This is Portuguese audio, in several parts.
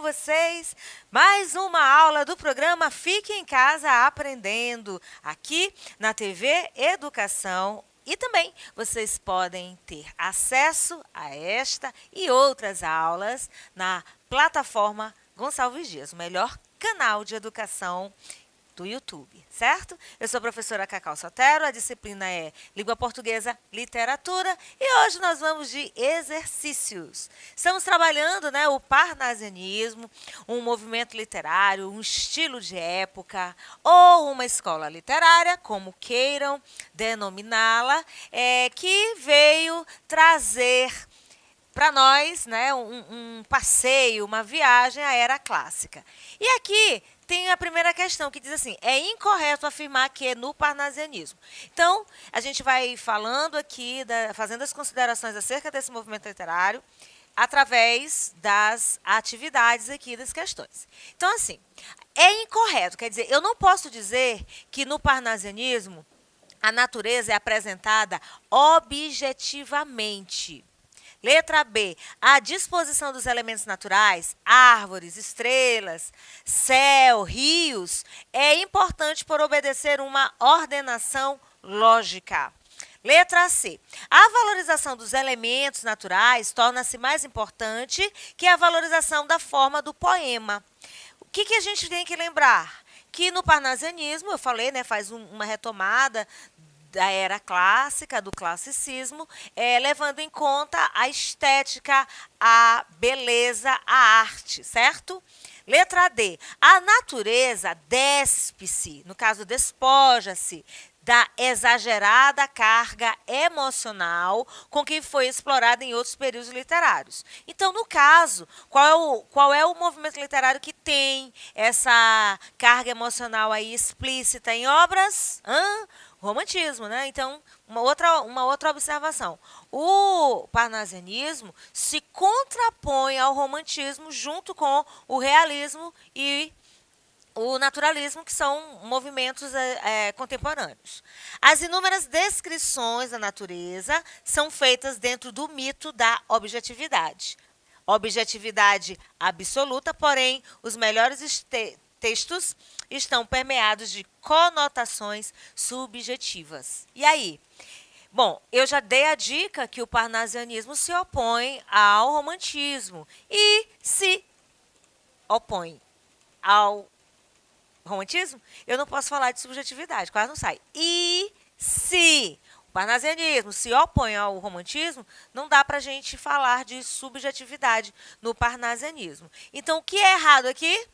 vocês mais uma aula do programa Fique em Casa Aprendendo, aqui na TV Educação. E também vocês podem ter acesso a esta e outras aulas na plataforma Gonçalves Dias, o melhor canal de educação do YouTube, certo? Eu sou a professora Cacau Sotero, a disciplina é Língua Portuguesa, Literatura e hoje nós vamos de exercícios. Estamos trabalhando, o parnasianismo, um movimento literário, um estilo de época ou uma escola literária, como queiram denominá-la, que veio trazer para nós, um passeio, uma viagem à era clássica. E aqui tem a primeira questão que diz assim: é incorreto afirmar que no parnasianismo. Então, a gente vai falando aqui, fazendo as considerações acerca desse movimento literário, através das atividades aqui das questões. Então, assim, é incorreto, quer dizer, eu não posso dizer que no parnasianismo a natureza é apresentada objetivamente. Letra B, a disposição dos elementos naturais, árvores, estrelas, céu, rios, é importante por obedecer uma ordenação lógica. Letra C, a valorização dos elementos naturais torna-se mais importante que a valorização da forma do poema. O que a gente tem que lembrar? Que no parnasianismo, eu falei, faz uma retomada da era clássica, do classicismo, levando em conta a estética, a beleza, a arte, certo? Letra D. A natureza despe-se, no caso, despoja-se da exagerada carga emocional com que foi explorada em outros períodos literários. Então, no caso, qual é o movimento literário que tem essa carga emocional aí explícita em obras? Romantismo, Então, uma outra observação. O parnasianismo se contrapõe ao romantismo junto com o realismo e o naturalismo, que são movimentos contemporâneos. As inúmeras descrições da natureza são feitas dentro do mito da objetividade. Objetividade absoluta, porém, os melhores textos estão permeados de conotações subjetivas. E aí? Bom, eu já dei a dica que o parnasianismo se opõe ao romantismo. E se opõe ao romantismo, eu não posso falar de subjetividade, quase não sai. E se o parnasianismo se opõe ao romantismo, não dá para a gente falar de subjetividade no parnasianismo. Então, o que é errado aqui?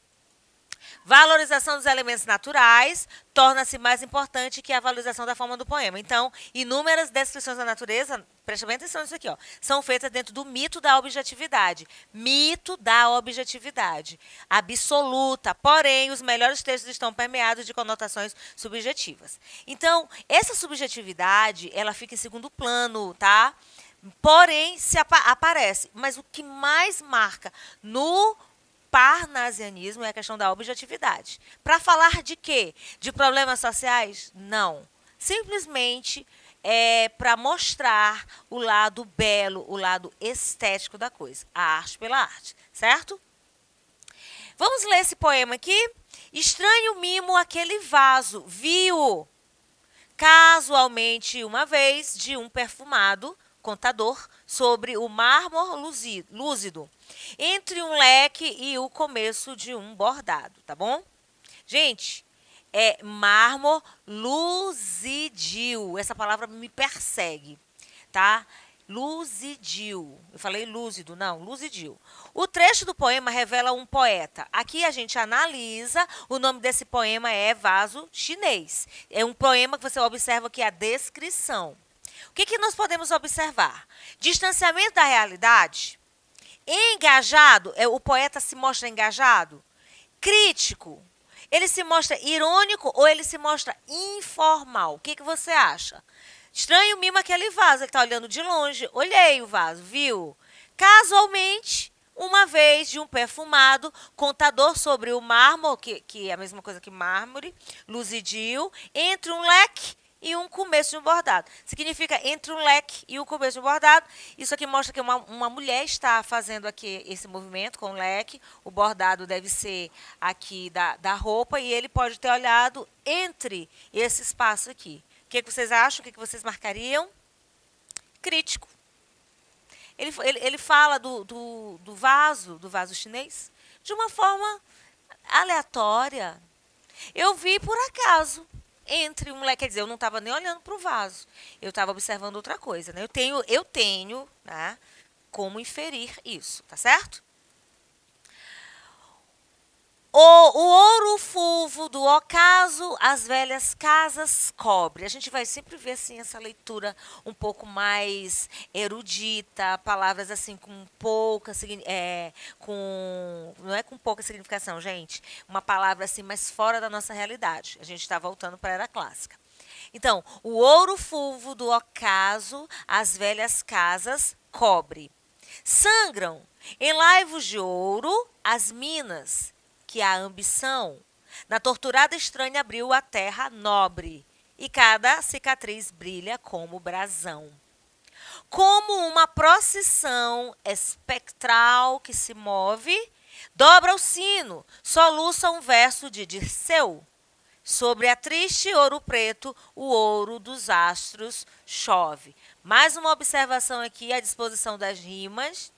Valorização dos elementos naturais torna-se mais importante que a valorização da forma do poema. Então, inúmeras descrições da natureza, preste bem atenção nisso aqui, são feitas dentro do mito da objetividade. Mito da objetividade absoluta, porém, os melhores textos estão permeados de conotações subjetivas. Então, essa subjetividade, ela fica em segundo plano, tá? Porém, aparece. Mas o que mais marca no parnasianismo é a questão da objetividade. Para falar de quê? De problemas sociais? Não. Simplesmente para mostrar o lado belo, o lado estético da coisa. A arte pela arte, certo? Vamos ler esse poema aqui? Estranho mimo aquele vaso, viu casualmente uma vez de um perfumado contador sobre o mármore lúcido, entre um leque e o começo de um bordado, tá bom? Gente, é mármore luzidio. Essa palavra me persegue, tá? Luzidio. Eu falei lúcido, não, luzidio. O trecho do poema revela um poeta. Aqui a gente analisa, o nome desse poema é Vaso Chinês. É um poema que você observa aqui a descrição. O que nós podemos observar? Distanciamento da realidade. Engajado, o poeta se mostra engajado. Crítico, ele se mostra irônico ou ele se mostra informal? O que você acha? Estranho mimo aquele vaso, ele está olhando de longe. Olhei o vaso, viu? Casualmente, uma vez de um perfumado contador sobre o mármore, que é a mesma coisa que mármore, luzidio, entre um leque e um começo de um bordado. Significa entre um leque e o começo de um bordado. Isso aqui mostra que uma mulher está fazendo aqui esse movimento com o leque. O bordado deve ser aqui da roupa e ele pode ter olhado entre esse espaço aqui. O que vocês acham? O que vocês marcariam? Crítico. Ele fala do vaso chinês, de uma forma aleatória. Eu vi por acaso. Entre um leque, quer dizer, eu não estava nem olhando para o vaso. Eu estava observando outra coisa, né? Eu tenho, né, como inferir isso, tá certo? O ouro fulvo do ocaso, as velhas casas cobre. A gente vai sempre ver assim essa leitura um pouco mais erudita, palavras assim com pouca não é com pouca significação, gente. Uma palavra assim mais fora da nossa realidade. A gente está voltando para a era clássica. Então, o ouro fulvo do ocaso, as velhas casas cobre. Sangram em laivos de ouro as minas que a ambição, na torturada estranha abriu a terra nobre, e cada cicatriz brilha como brasão. Como uma procissão espectral que se move, dobra o sino, soluça um verso de Dirceu. Sobre a triste ouro preto, o ouro dos astros chove. Mais uma observação aqui, a disposição das rimas.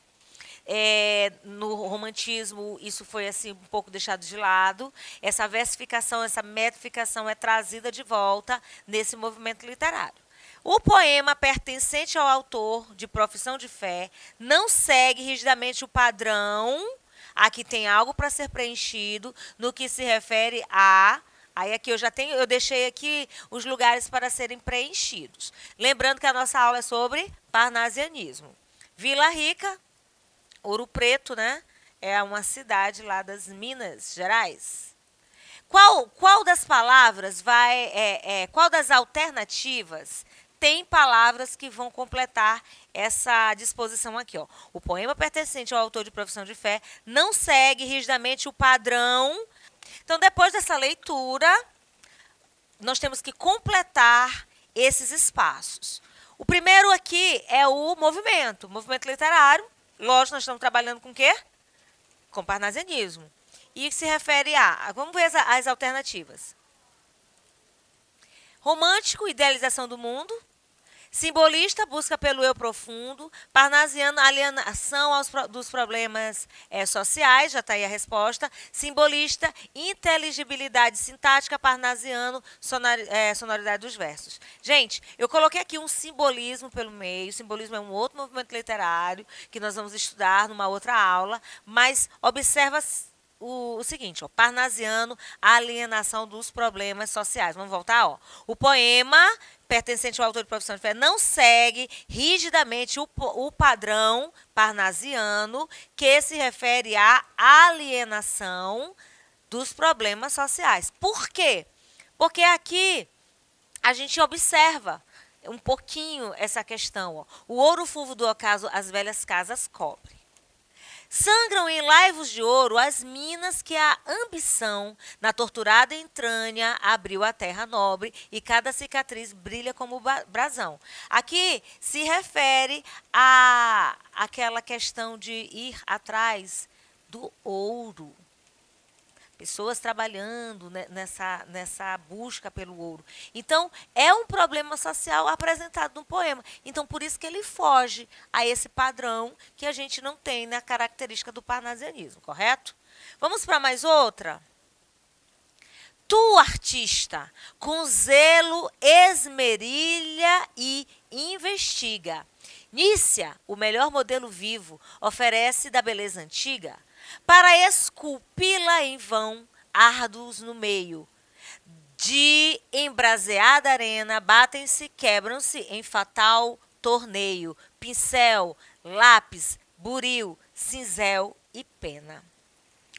No romantismo, isso foi assim um pouco deixado de lado. Essa versificação, essa metrificação é trazida de volta nesse movimento literário. O poema pertencente ao autor de profissão de fé não segue rigidamente o padrão. Aqui tem algo para ser preenchido no que se refere a... Aí aqui eu deixei aqui os lugares para serem preenchidos. Lembrando que a nossa aula é sobre parnasianismo. Vila Rica, Ouro Preto, né? É uma cidade lá das Minas Gerais. Qual das palavras qual das alternativas tem palavras que vão completar essa disposição aqui, ó? O poema pertencente ao autor de profissão de fé não segue rigidamente o padrão. Então, depois dessa leitura, nós temos que completar esses espaços. O primeiro aqui é o movimento literário. Lógico, nós estamos trabalhando com o quê? Com parnasianismo. E se refere vamos ver as alternativas. Romântico, idealização do mundo. Simbolista, busca pelo eu profundo. Parnasiano, alienação dos problemas sociais, já está aí a resposta. Simbolista, inteligibilidade sintática. Parnasiano, sonoridade dos versos. Gente, eu coloquei aqui um simbolismo pelo meio. O simbolismo é um outro movimento literário que nós vamos estudar numa outra aula, mas observa o seguinte, ó, parnasiano, a alienação dos problemas sociais. Vamos voltar, ó. O poema pertencente ao autor de profissão de fé não segue rigidamente o padrão parnasiano que se refere à alienação dos problemas sociais. Por quê? Porque aqui a gente observa um pouquinho essa questão, ó. O ouro fulvo do ocaso, as velhas casas cobre. Sangram em laivos de ouro as minas que a ambição, na torturada entranha, abriu a terra nobre, e cada cicatriz brilha como brasão. Aqui se refere àquela questão de ir atrás do ouro. Pessoas trabalhando nessa busca pelo ouro. Então, é um problema social apresentado no poema. Então, por isso que ele foge a esse padrão que a gente não tem na característica do parnasianismo, correto? Vamos para mais outra? Tu, artista, com zelo esmerilha e investiga. Nícia, o melhor modelo vivo, oferece da beleza antiga, para esculpi-la em vão, árduos no meio. De embraseada arena, batem-se, quebram-se em fatal torneio. Pincel, lápis, buril, cinzel e pena.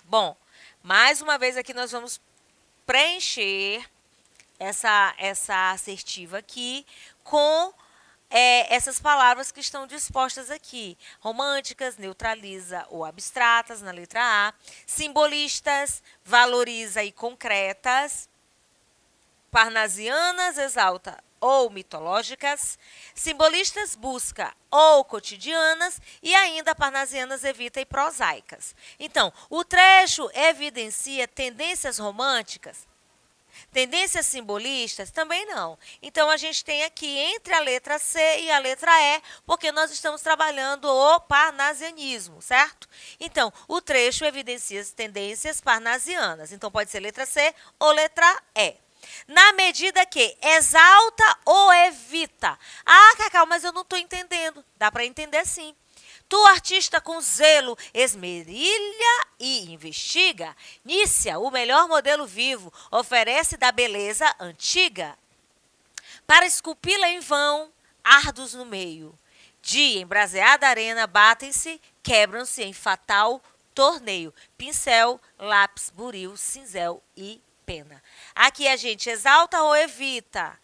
Bom, mais uma vez aqui nós vamos preencher essa assertiva aqui com essas palavras que estão dispostas aqui. Românticas, neutraliza ou abstratas, na letra A. Simbolistas, valoriza e concretas. Parnasianas, exalta ou mitológicas, simbolistas busca ou cotidianas e ainda parnasianas evita e prosaicas. Então, o trecho evidencia tendências românticas, tendências simbolistas também não. Então, a gente tem aqui entre a letra C e a letra E, porque nós estamos trabalhando o parnasianismo, certo? Então, o trecho evidencia as tendências parnasianas. Então, pode ser letra C ou letra E. Na medida que exalta ou evita. Ah, Cacau, mas eu não estou entendendo. Dá para entender sim. Tu, artista com zelo, esmerilha e investiga. Nícia, o melhor modelo vivo, oferece da beleza antiga. Para esculpi-la em vão, árduos no meio. De embraseada arena batem-se, quebram-se em fatal torneio. Pincel, lápis, buril, cinzel e pena. Aqui a gente exalta ou evita.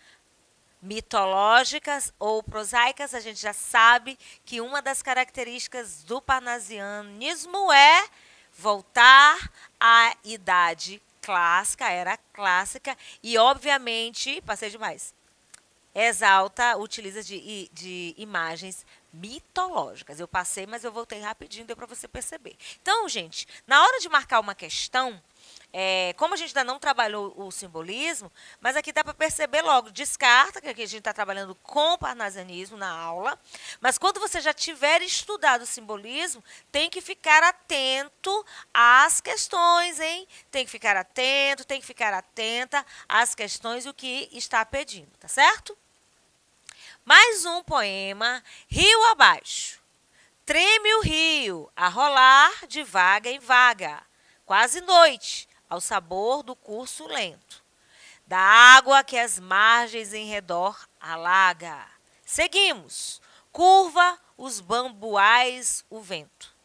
Mitológicas ou prosaicas, a gente já sabe que uma das características do parnasianismo é voltar à idade clássica, era clássica, e obviamente, passei demais, exalta, utiliza de imagens mitológicas. Eu passei, mas eu voltei rapidinho, deu para você perceber. Então, gente, na hora de marcar uma questão, como a gente ainda não trabalhou o simbolismo, mas aqui dá para perceber logo, descarta, que aqui a gente está trabalhando com parnasianismo na aula, mas quando você já tiver estudado o simbolismo, tem que ficar atento às questões, hein? Tem que ficar atento, tem que ficar atenta às questões e o que está pedindo, tá certo? Mais um poema, Rio abaixo. Treme o rio, a rolar de vaga em vaga, quase noite, ao sabor do curso lento, da água que as margens em redor alaga. Seguimos, curva os bambuais o vento,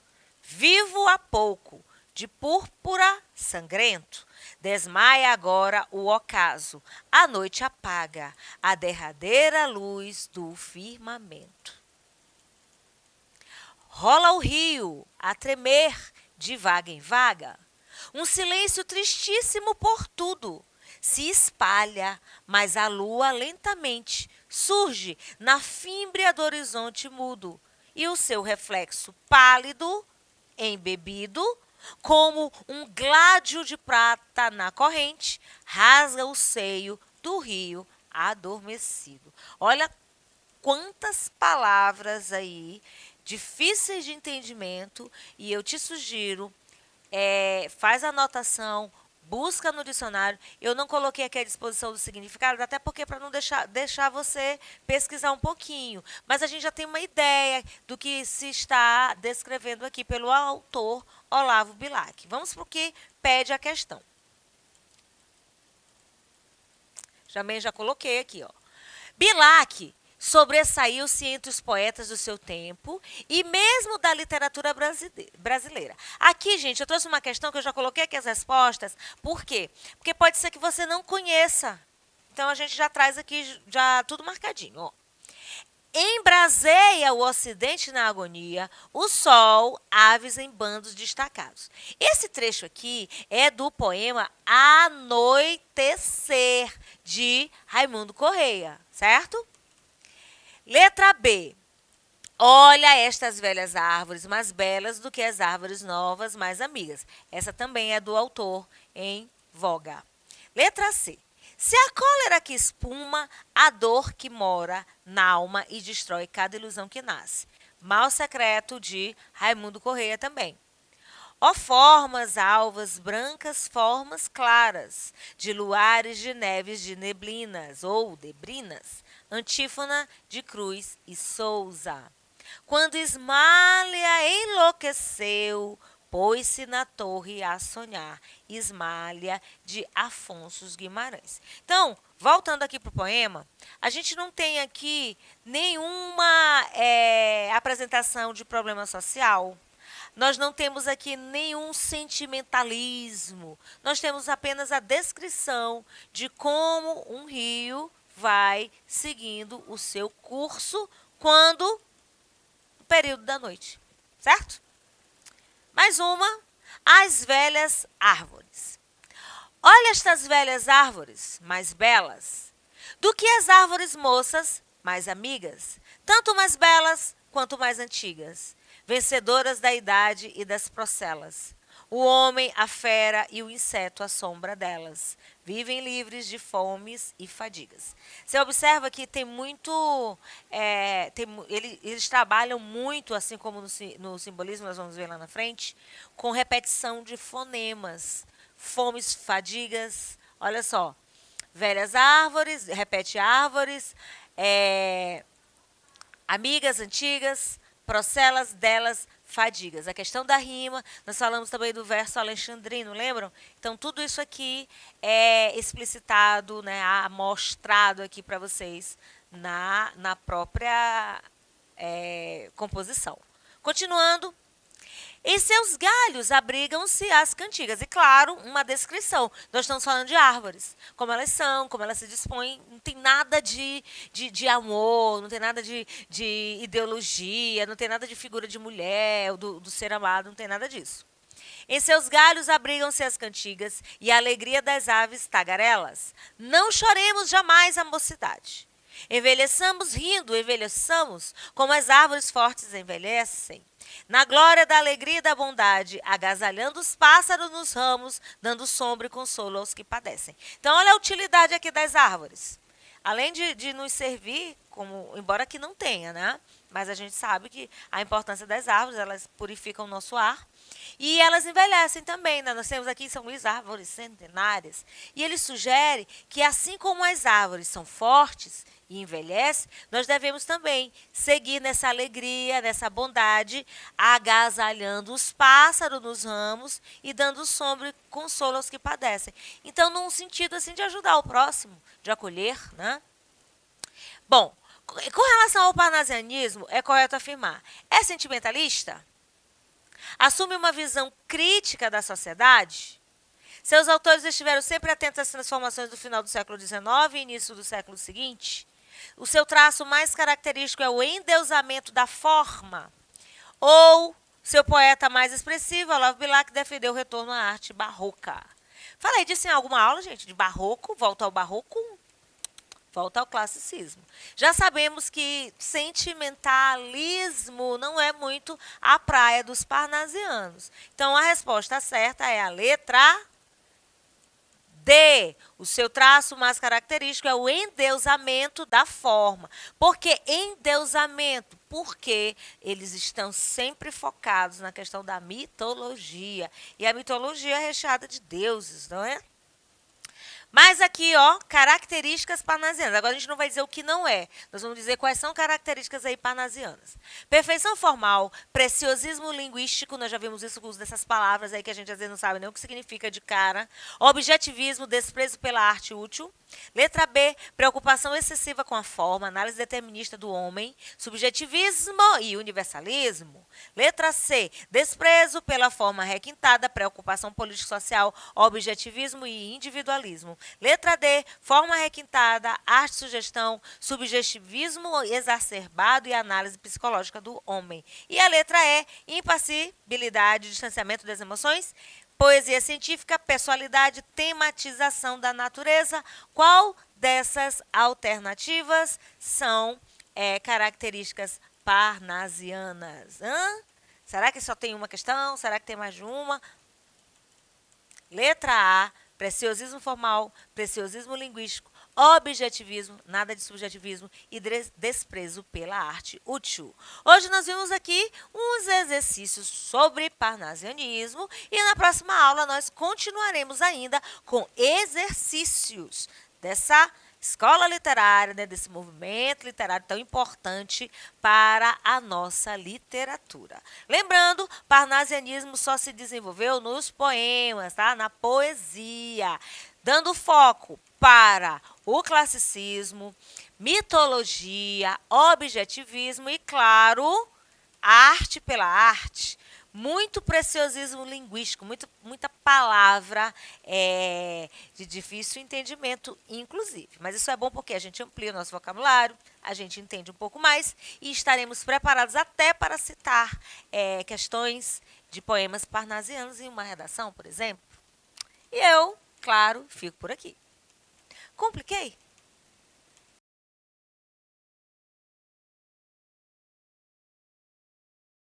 vivo há pouco, de púrpura sangrento, desmaia agora o ocaso, a noite apaga a derradeira luz do firmamento. Rola o rio a tremer de vaga em vaga, um silêncio tristíssimo por tudo se espalha, mas a lua lentamente surge na fímbria do horizonte mudo, e o seu reflexo pálido, embebido, como um gládio de prata na corrente, rasga o seio do rio adormecido. Olha quantas palavras aí difíceis de entendimento, e eu te sugiro, faz a anotação, busca no dicionário. Eu não coloquei aqui a disposição do significado, até porque para não deixar você pesquisar um pouquinho. Mas a gente já tem uma ideia do que se está descrevendo aqui pelo autor Olavo Bilac. Vamos para o que pede a questão. Também já coloquei aqui, ó. Bilac sobressaiu-se entre os poetas do seu tempo e mesmo da literatura brasileira. Aqui, gente, eu trouxe uma questão que eu já coloquei aqui as respostas. Por quê? Porque pode ser que você não conheça. Então, a gente já traz aqui já tudo marcadinho. Ó. Embraseia o ocidente na agonia, o sol, aves em bandos destacados. Esse trecho aqui é do poema Anoitecer, de Raimundo Correia, certo? Letra B. Olha estas velhas árvores, mais belas do que as árvores novas, mais amigas. Essa também é do autor em voga. Letra C. Se a cólera que espuma, a dor que mora na alma e destrói cada ilusão que nasce. Mal Secreto, de Raimundo Correia também. Ó formas alvas, brancas, formas claras, de luares, de neves, de neblinas, ou debrinas, antífona de Cruz e Souza. Quando Ismália enlouqueceu, pôs-se na torre a sonhar. Ismália, de Afonso Guimarães. Então, voltando aqui para o poema, a gente não tem aqui nenhuma apresentação de problema social. Nós não temos aqui nenhum sentimentalismo. Nós temos apenas a descrição de como um rio vai seguindo o seu curso quando no período da noite, certo? Mais uma, as velhas árvores. Olha estas velhas árvores, mais belas, do que as árvores moças mais amigas, tanto mais belas quanto mais antigas, vencedoras da idade e das procelas. O homem, a fera e o inseto à sombra delas vivem livres de fomes e fadigas. Você observa que tem muito, eles trabalham muito, assim como no simbolismo, nós vamos ver lá na frente, com repetição de fonemas, fomes, fadigas. Olha só, velhas árvores, repete árvores, amigas antigas, procelas delas, fadigas. A questão da rima, nós falamos também do verso alexandrino, lembram? Então, tudo isso aqui é explicitado, né, mostrado aqui para vocês na própria composição. Continuando. Em seus galhos abrigam-se as cantigas. E, claro, uma descrição. Nós estamos falando de árvores. Como elas são, como elas se dispõem. Não tem nada de amor, não tem nada de ideologia, não tem nada de figura de mulher, do ser amado, não tem nada disso. Em seus galhos abrigam-se as cantigas e a alegria das aves tagarelas. Não choremos jamais a mocidade. Envelheçamos rindo, envelheçamos, como as árvores fortes envelhecem. Na glória da alegria e da bondade, agasalhando os pássaros nos ramos, dando sombra e consolo aos que padecem. Então, olha a utilidade aqui das árvores. Além de nos servir, embora que não tenha, né? Mas a gente sabe que a importância das árvores, elas purificam o nosso ar. E elas envelhecem também, né? Nós temos aqui em São Luís árvores centenárias. E ele sugere que, assim como as árvores são fortes e envelhecem, nós devemos também seguir nessa alegria, nessa bondade, agasalhando os pássaros nos ramos e dando sombra e consolo aos que padecem. Então, num sentido assim de ajudar o próximo, de acolher, né? Bom, com relação ao parnasianismo, é correto afirmar: é sentimentalista? Assume uma visão crítica da sociedade? Seus autores estiveram sempre atentos às transformações do final do século XIX e início do século seguinte? O seu traço mais característico é o endeusamento da forma? Ou seu poeta mais expressivo, Olavo Bilac, defendeu o retorno à arte barroca? Falei disso em alguma aula, gente, de barroco, volta ao barroco, volta ao classicismo. Já sabemos que sentimentalismo não é muito a praia dos parnasianos. Então, a resposta certa é a letra D. O seu traço mais característico é o endeusamento da forma. Por que endeusamento? Porque eles estão sempre focados na questão da mitologia. E a mitologia é recheada de deuses, não é? Mas aqui, ó, características parnasianas. Agora a gente não vai dizer o que não é. Nós vamos dizer quais são características aí parnasianas. Perfeição formal, preciosismo linguístico, nós já vimos isso com o uso dessas palavras aí que a gente às vezes não sabe nem o que significa de cara. Objetivismo, desprezo pela arte útil. Letra B, preocupação excessiva com a forma, análise determinista do homem, subjetivismo e universalismo. Letra C, desprezo pela forma requintada, preocupação político-social, objetivismo e individualismo. Letra D, forma requintada, arte-sugestão, subjetivismo exacerbado e análise psicológica do homem. E a letra E, impassibilidade, distanciamento das emoções, poesia científica, pessoalidade, tematização da natureza. Qual dessas alternativas são características parnasianas? Será que só tem uma questão? Será que tem mais de uma? Letra A, preciosismo formal, preciosismo linguístico, objetivismo, nada de subjetivismo e desprezo pela arte útil. Hoje nós vimos aqui uns exercícios sobre parnasianismo e na próxima aula nós continuaremos ainda com exercícios dessa escola literária, né, desse movimento literário tão importante para a nossa literatura. Lembrando, parnasianismo só se desenvolveu nos poemas, tá? Na poesia, dando foco para o classicismo, mitologia, objetivismo e, claro, arte pela arte. Muito preciosismo linguístico, muita palavra de difícil entendimento, inclusive. Mas isso é bom porque a gente amplia o nosso vocabulário, a gente entende um pouco mais e estaremos preparados até para citar questões de poemas parnasianos em uma redação, por exemplo. E eu, claro, fico por aqui. Compliquei?